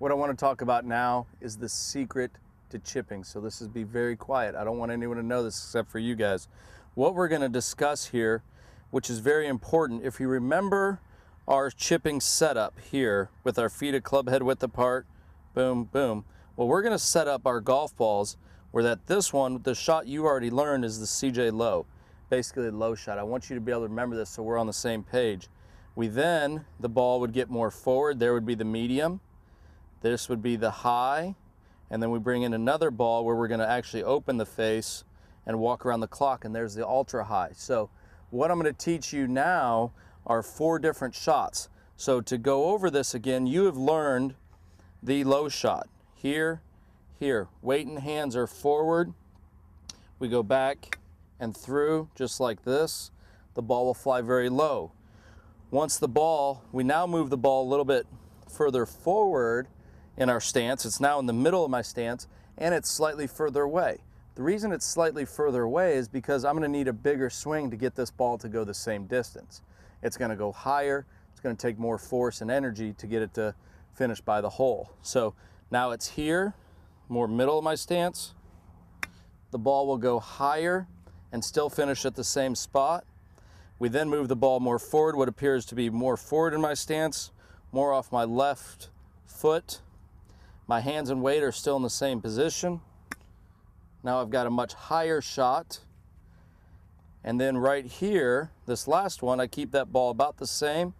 What I want to talk about now is the secret to chipping. So this is be very quiet. I don't want anyone to know this except for you guys. What we're going to discuss here, which is very important, if you remember our chipping setup here with our feet at club head width apart, boom, boom. Well, we're going to set up our golf balls where that this one, the shot you already learned is the CJ low, basically a low shot. I want you to be able to remember this so we're on the same page. The ball would get more forward. There would be the medium. This would be the high. And then we bring in another ball where we're going to actually open the face and walk around the clock, and there's the ultra high. So what I'm going to teach you now are 4 different shots. So to go over this again, you have learned the low shot. Here, here. Weight and hands are forward. We go back and through just like this. The ball will fly very low. We now move the ball a little bit further forward in our stance. It's now in the middle of my stance, and it's slightly further away. The reason it's slightly further away is because I'm going to need a bigger swing to get this ball to go the same distance. It's going to go higher. It's going to take more force and energy to get it to finish by the hole. So now it's here, more middle of my stance. The ball will go higher and still finish at the same spot. We then move the ball more forward, what appears to be more forward in my stance, more off my left foot. My hands and weight are still in the same position. Now I've got a much higher shot. And then right here, this last one, I keep that ball about the same,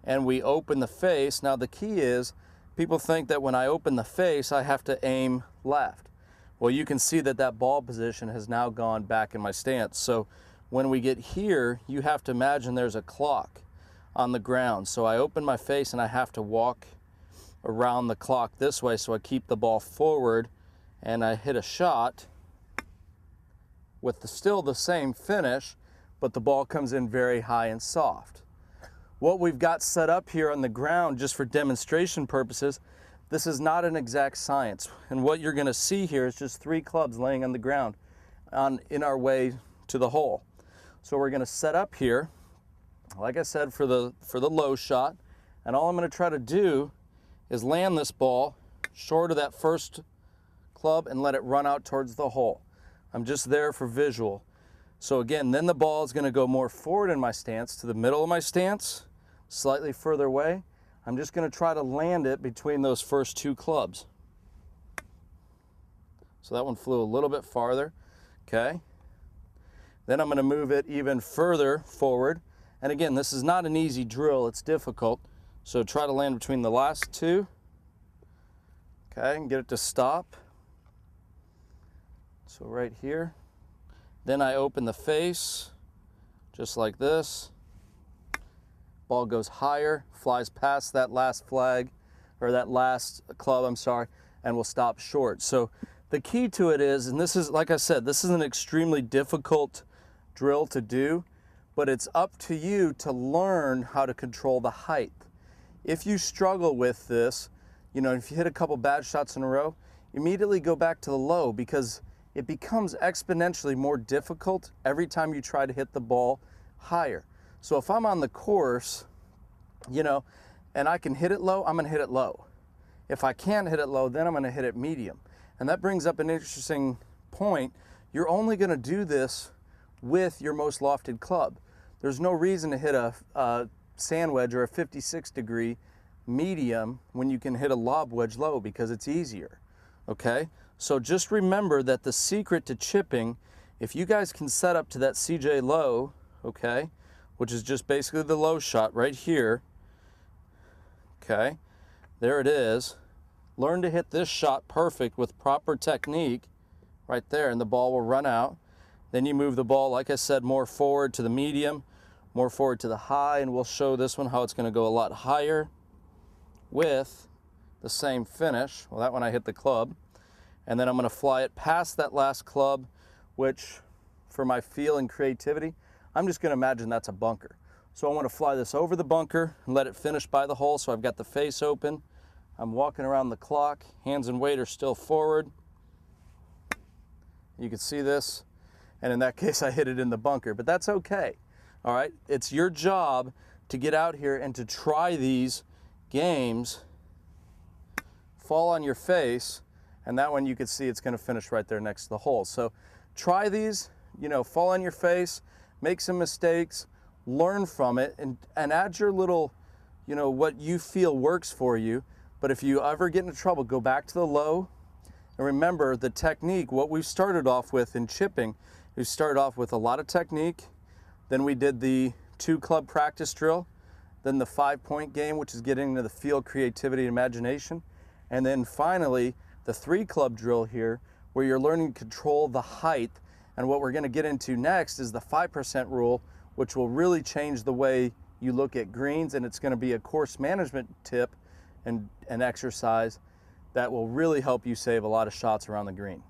and we open the face. Now the key is, people think that when I open the face, I have to aim left. Well, you can see that that ball position has now gone back in my stance. So when we get here, you have to imagine there's a clock on the ground. So I open my face and I have to walk around the clock this way, so I keep the ball forward and I hit a shot with still the same finish, but the ball comes in very high and soft. What we've got set up here on the ground, just for demonstration purposes, this is not an exact science. And what you're going to see here is just 3 clubs laying on the ground in our way to the hole. So we're going to set up here, like I said, for the low shot, and all I'm going to try to do is land this ball short of that first club and let it run out towards the hole. I'm just there for visual. So again, then the ball is going to go more forward in my stance to the middle of my stance, slightly further away. I'm just going to try to land it between those first 2 clubs. So that one flew a little bit farther, okay? Then I'm going to move it even further forward. And again, this is not an easy drill, it's difficult. So try to land between the last 2, okay, and get it to stop. So right here. Then I open the face, just like this. Ball goes higher, flies past that last flag, or that last club, I'm sorry, and will stop short. So the key to it is, and this is, like I said, this is an extremely difficult drill to do, but it's up to you to learn how to control the height. If you struggle with this, you know, if you hit a couple bad shots in a row, immediately go back to the low, because it becomes exponentially more difficult every time you try to hit the ball higher. So if I'm on the course, you know, and I can hit it low, I'm going to hit it low. If I can't hit it low, then I'm going to hit it medium. And that brings up an interesting point. You're only going to do this with your most lofted club. There's no reason to hit a sand wedge or a 56-degree medium when you can hit a lob wedge low, because it's easier, okay? So just remember that the secret to chipping, if you guys can set up to that CJ low, okay, which is just basically the low shot right here, okay, there it is. Learn to hit this shot perfect with proper technique right there, and the ball will run out. Then you move the ball, like I said, more forward to the medium, more forward to the high, and we'll show this one how it's going to go a lot higher with the same finish. Well, that one I hit the club. And then I'm going to fly it past that last club, which for my feel and creativity, I'm just going to imagine that's a bunker. So I want to fly this over the bunker and let it finish by the hole, so I've got the face open. I'm walking around the clock, hands and weight are still forward. You can see this, and in that case I hit it in the bunker, but that's okay. All right, it's your job to get out here and to try these games fall on your face, and that one you can see it's gonna finish right there next to the hole. So try these, you know, fall on your face, make some mistakes, learn from it, and add your little, you know, what you feel works for you. But if you ever get into trouble, go back to the low. And remember the technique, what we've started off with in chipping, we started off with a lot of technique. Then we did the 2-club practice drill. Then the 5-point game, which is getting into the field, creativity, and imagination. And then finally, the 3-club drill here, where you're learning to control the height. And what we're gonna get into next is the 5% rule, which will really change the way you look at greens, and it's gonna be a course management tip and exercise that will really help you save a lot of shots around the green.